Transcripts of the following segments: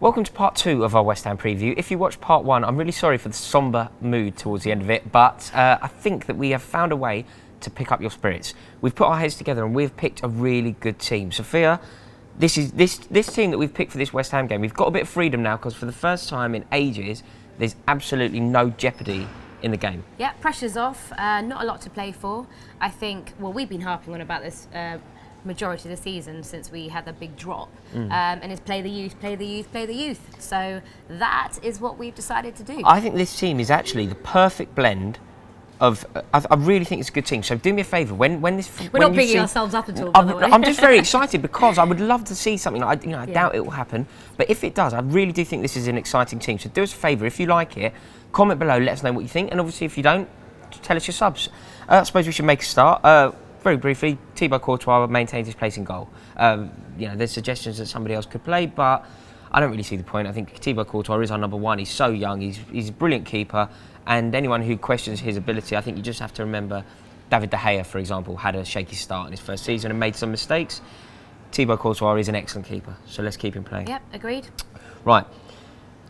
Welcome to part 2 of our West Ham preview. If you watched part 1, I'm really sorry for the sombre mood towards the end of it, but I think that we have found a way to pick up your spirits. We've put our heads together and we've picked a really good team. Sophia, this team that we've picked for this West Ham game, we've got a bit of freedom now because for the first time in ages, there's absolutely no jeopardy in the game. Yeah, pressure's off, not a lot to play for. I think, well, we've been harping on about this majority of the season since we had the big drop, and it's play the youth, play the youth, play the youth. So that is what we've decided to do. I think this team is actually the perfect blend of. I really think it's a good team. So do me a favour when this. We're not bigging ourselves up at all. By the way. I'm just very excited because I would love to see something. I doubt it will happen, but if it does, I really do think this is an exciting team. So do us a favour if you like it, comment below, let us know what you think, and obviously if you don't, tell us your subs. I suppose we should make a start. Very briefly, Thibaut Courtois maintains his place in goal. There's suggestions that somebody else could play, but I don't really see the point. I think Thibaut Courtois is our number one. He's so young. He's a brilliant keeper. And anyone who questions his ability, I think you just have to remember David De Gea, for example, had a shaky start in his first season and made some mistakes. Thibaut Courtois is an excellent keeper, so let's keep him playing. Yep, agreed. Right.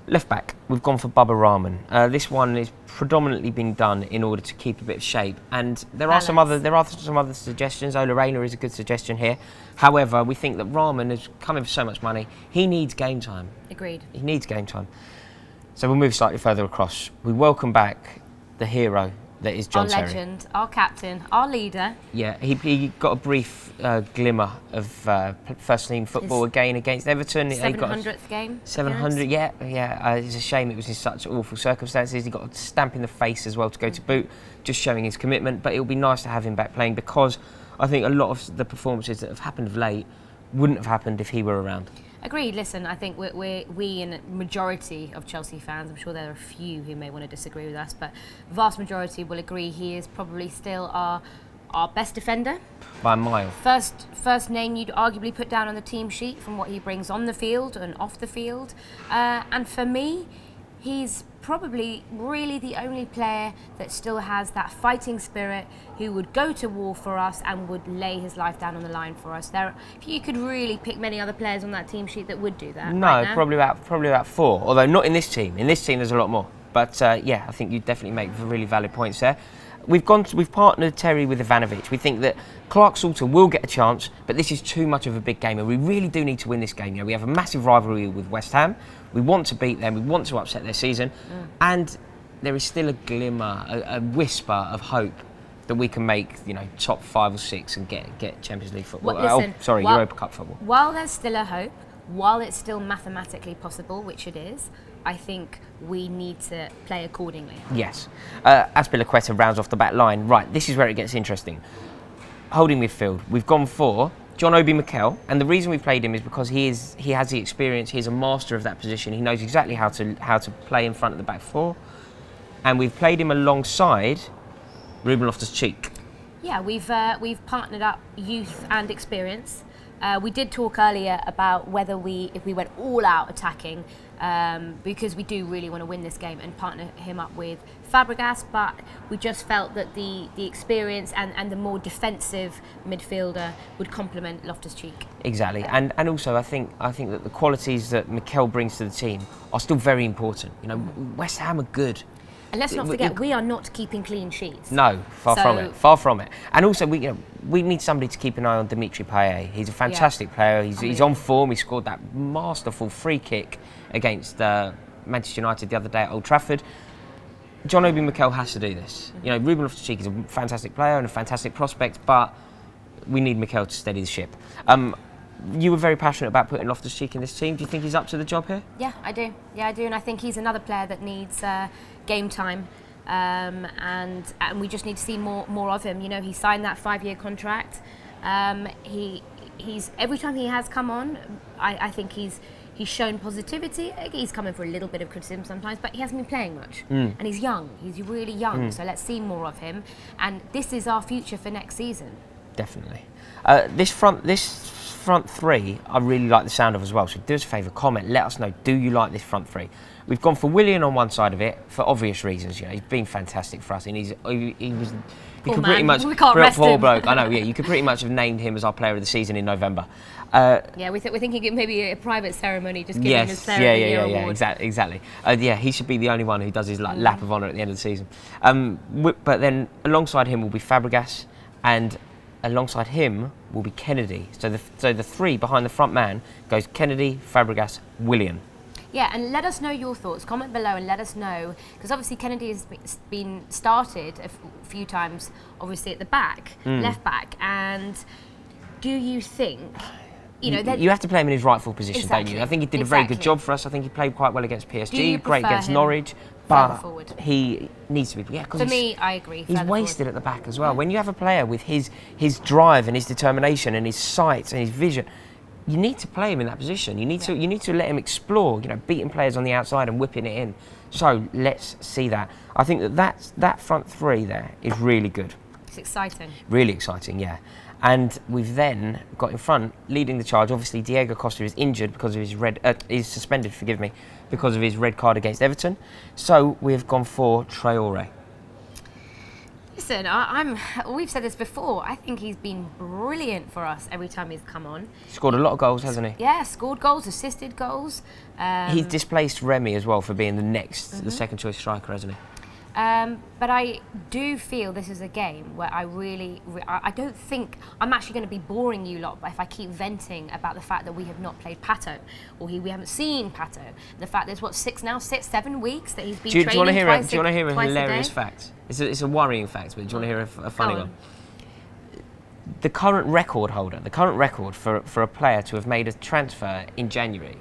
Left back, we've gone for Bubba Rahman. This one is predominantly being done in order to keep a bit of shape, and there are some other suggestions. Ola Reina is a good suggestion here. However, we think that Rahman is coming for so much money. He needs game time. Agreed. He needs game time. So we'll move slightly further across. We welcome back the hero that is John Terry. Our legend, our captain, our leader. Yeah, he got a brief glimmer of first team football again against Everton. 700th game. 700, yeah. It's a shame it was in such awful circumstances. He got a stamp in the face as well to go to boot, just showing his commitment. But it'll be nice to have him back playing because I think a lot of the performances that have happened of late wouldn't have happened if he were around. Agreed. Listen, I think we and a majority of Chelsea fans, I'm sure there are a few who may want to disagree with us, but vast majority will agree he is probably still our best defender. By a mile. First name you'd arguably put down on the team sheet from what he brings on the field and off the field. And for me, he's probably really the only player that still has that fighting spirit, who would go to war for us and would lay his life down on the line for us. You could really pick many other players on that team sheet that would do that. No, right now. probably about 4. Although not in this team. In this team, there's a lot more. But I think you definitely make really valid points there. We've partnered Terry with Ivanovic. We think that Clark-Salter will get a chance, but this is too much of a big game, and we really do need to win this game. We have a massive rivalry with West Ham. We want to beat them. We want to upset their season, and there is still a glimmer, a whisper of hope that we can make, top 5 or 6 and get Champions League football. Europa Cup football. While there's still a hope, while it's still mathematically possible, which it is, I think we need to play accordingly. Yes. Azpilicueta rounds off the back line. Right, this is where it gets interesting. Holding midfield, we've gone for John Obi Mikel, and the reason we played him is because he has the experience. He's a master of that position. He knows exactly how to play in front of the back four, and we've played him alongside Ruben Loftus-Cheek. Yeah, we've partnered up youth and experience. We did talk earlier about whether if we went all out attacking, because we do really want to win this game, and partner him up with Fabregas, but we just felt that the experience and the more defensive midfielder would complement Loftus-Cheek. Exactly, and also I think that the qualities that Mikel brings to the team are still very important. West Ham are good. And let's not forget, we are not keeping clean sheets. No, far from it. And also, we need somebody to keep an eye on Dimitri Payet. He's a fantastic player. He's on form. He scored that masterful free kick against Manchester United the other day at Old Trafford. John Obi Mikel has to do this. Ruben Loftus-Cheek is a fantastic player and a fantastic prospect, but we need Mikel to steady the ship. You were very passionate about putting Loftus-Cheek in this team. Do you think he's up to the job here? Yeah, I do. And I think he's another player that needs game time, and we just need to see more of him. He signed that 5-year contract. He's every time he has come on, I think he's shown positivity. He's coming for a little bit of criticism sometimes, but he hasn't been playing much. And he's young. He's really young. So let's see more of him. And this is our future for next season. Definitely. This front three I really like the sound of as well. So do us a favour, comment, let us know. Do you like this front three? We've gone for Willian on one side of it for obvious reasons. You know, he's been fantastic for us, and he was. You Poor could man. pretty much We can't rest poor him. bloke. I know. Yeah, you could pretty much have named him as our player of the season in November. Yeah, we're thinking maybe a private ceremony, just giving him his player of the year award. Exactly. Yeah, he should be the only one who does his lap of honour at the end of the season. But then alongside him will be Fabregas, and alongside him will be Kennedy. So the three behind the front man goes Kennedy, Fabregas, Willian. Yeah, and let us know your thoughts. Comment below and let us know, because obviously Kennedy has been started a few times, obviously at the back, left back, and do you think, you have to play him in his rightful position, Exactly. don't you? I think he did a very good job for us. I think he played quite well against Do you PSG, great prefer against him Norwich, further but forward? he needs to be. Yeah, For me, I agree. He's further wasted forward. at the back as well. When you have a player with his drive and his determination and his sight and his vision, you need to play him in that position. You need to let him explore. Beating players on the outside and whipping it in. So let's see that. I think that front three there is really good. It's exciting. Really exciting, yeah. And we've then got in front, leading the charge. Obviously, Diego Costa is injured because of his is suspended. Forgive me, because of his red card against Everton. So we have gone for Traore. Listen, we've said this before. I think he's been brilliant for us every time he's come on. Scored a lot of goals, hasn't he? Yeah, scored goals, assisted goals. He's displaced Remy as well for being the second choice striker, hasn't he? But I do feel this is a game where I don't think I'm actually going to be boring you lot if I keep venting about the fact that we have not played Pato, or we haven't seen Pato. The fact there's 7 weeks that he's been training. Do you want to hear twice do you want to hear a twice hilarious day? fact? It's a worrying fact, but do you want to hear a funny Go one? on. The current record holder, the current record for a player to have made a transfer in January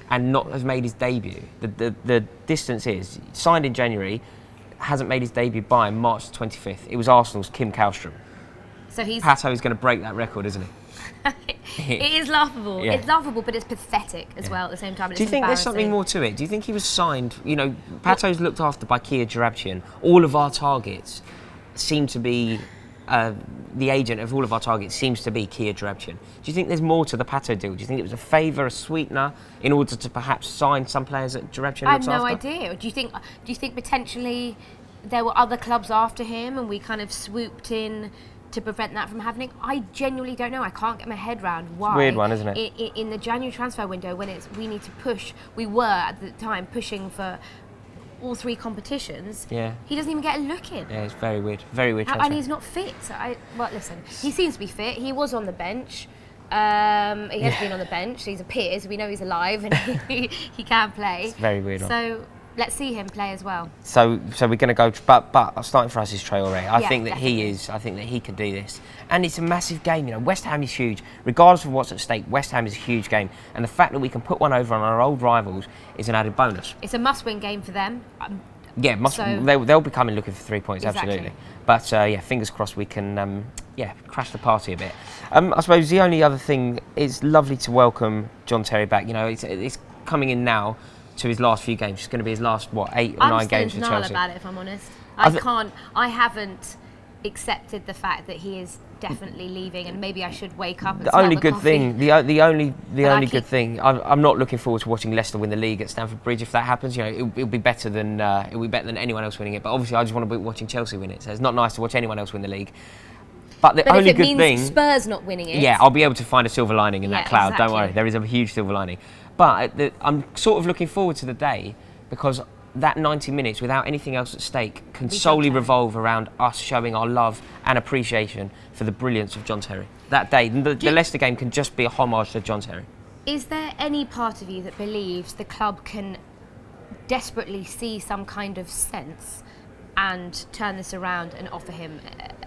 and not have made his debut, the distance is signed in January, hasn't made his debut by March 25th. It was Arsenal's Kim Kallstrom. So Pato is going to break that record, isn't he? It is laughable. Yeah. It's laughable, but it's pathetic as well at the same time. And Do you it's think there's something more to it? Do you think he was signed? Pato's looked after by Kia Jarabchian. All of our targets seem to be. The agent of all of our targets seems to be Kia Jarabchian. Do you think there's more to the Pato deal? Do you think it was a favour, a sweetener, in order to perhaps sign some players that Jarabchian I have looks no after? idea. Do you think potentially there were other clubs after him and we kind of swooped in to prevent that from happening? I genuinely don't know. I can't get my head around why. It's a weird one, isn't it? In the January transfer window, when we need to push, we were at the time pushing for all three competitions. Yeah. He doesn't even get a look in. Yeah, it's very weird. Very weird transfer. And he's not fit. Well, listen, he seems to be fit. He was on the bench. He has been on the bench. He's appears. We know he's alive and he can play. It's a very weird one. So let's see him play as well. So we're going to go, but starting for us is Traore. I Yeah, think that definitely. I think that he can do this, and it's a massive game. West Ham is huge, regardless of what's at stake. West Ham is a huge game, and the fact that we can put one over on our old rivals is an added bonus. It's a must-win game for them. Yeah, they'll be coming looking for 3 points, Exactly. absolutely. But fingers crossed we can crash the party a bit. I suppose the only other thing is lovely to welcome John Terry back. It's coming in now to his last few games. It's going to be his last 8 or 9 games for I'm still in denial Chelsea. about it, if I'm honest. I haven't accepted the fact that he is definitely leaving, and maybe I should wake up and The only smell good coffee. thing, the only good keep- thing. I'm not looking forward to watching Leicester win the league at Stamford Bridge. If that happens, it'll be better than anyone else winning it. But obviously, I just want to be watching Chelsea win it. So it's not nice to watch anyone else win the league. But the But only if it good means thing, Spurs not winning it, yeah, I'll be able to find a silver lining in Yeah, that cloud. Don't exactly. worry, there is a huge silver lining. But I'm sort of looking forward to the day because that 90 minutes without anything else at stake can solely revolve around us showing our love and appreciation for the brilliance of John Terry. That day, the Leicester game can just be a homage to John Terry. Is there any part of you that believes the club can desperately see some kind of sense and turn this around and offer him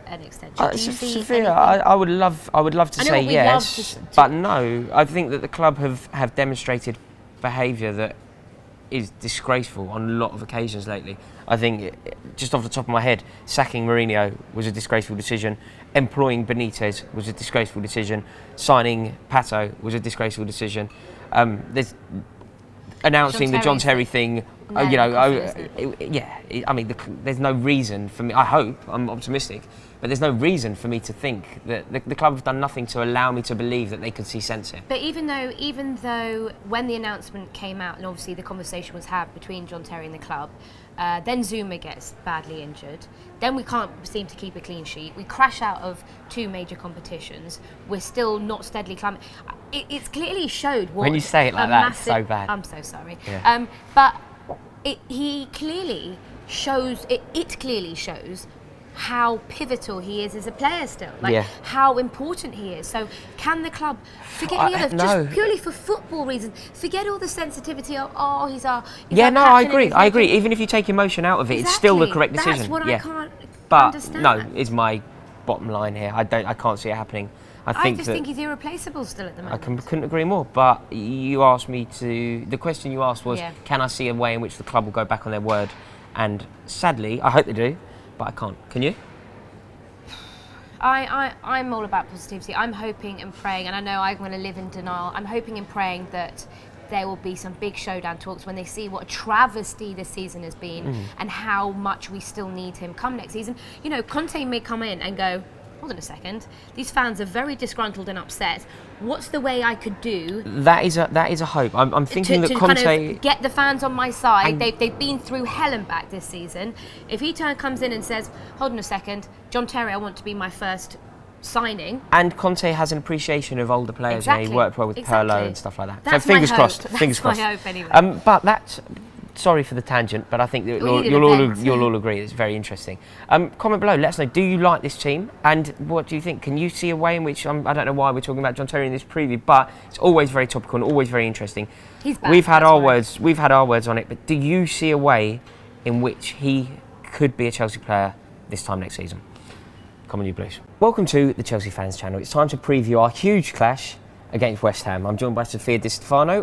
an extension? Do you see Sophia, anything? I would love to I know say what we'd yes, love to- but no. I think that the club have demonstrated behaviour that is disgraceful on a lot of occasions lately. I think, just off the top of my head, sacking Mourinho was a disgraceful decision. Employing Benitez was a disgraceful decision. Signing Pato was a disgraceful decision. There's announcing the John Terry thing. Nail in the coffin, isn't it? There's no reason for me. I hope, I'm optimistic. but there's no reason for me to think that the club have done nothing to allow me to believe that they could see sense here. But even though when the announcement came out and obviously the conversation was had between John Terry and the club, then Zuma gets badly injured. Then we can't seem to keep a clean sheet. We crash out of 2 major competitions. We're still not steadily climbing. It's clearly showed what. When you say it like that, it's so bad. I'm so sorry. Yeah. But he clearly shows. It clearly shows how pivotal he is as a player still, how important he is. So can the club forget the other, just purely for football reasons, forget all the sensitivity of, he's our I agree. Even if you take emotion out of it, it's still the correct decision. That's what I can't But understand. no, is my bottom line here. I can't see it happening. I just think he's irreplaceable still at the moment. I couldn't agree more. But you asked me the question you asked was, can I see a way in which the club will go back on their word? And sadly, I hope they do, but I can't. Can you? I'm all about positivity. I'm hoping and praying, and I know I'm going to live in denial. I'm hoping and praying that there will be some big showdown talks when they see what a travesty this season has been and how much we still need him come next season. You know, Conte may come in and go, hold on a second, these fans are very disgruntled and upset. What's the way I could do? That is a hope. I'm thinking that Conte kind of get the fans on my side. They've been through hell and back this season. If he comes in and says, hold on a second, John Terry, I want to be my first signing. And Conte has an appreciation of older players. Exactly. He worked well with Pirlo and stuff like that. That's so fingers my crossed. Hope. Fingers crossed. That's my hope anyway. But that's. Sorry for the tangent, but I think that you'll all agree it's very interesting. Comment below, let us know, do you like this team? And what do you think? Can you see a way in which, I don't know why we're talking about John Terry in this preview, but it's always very topical and always very interesting. He's back, we've had our words on it, but do you see a way in which he could be a Chelsea player this time next season? Comment you blues. Welcome to the Chelsea Fans Channel. It's time to preview our huge clash against West Ham. I'm joined by Sophia Di Stefano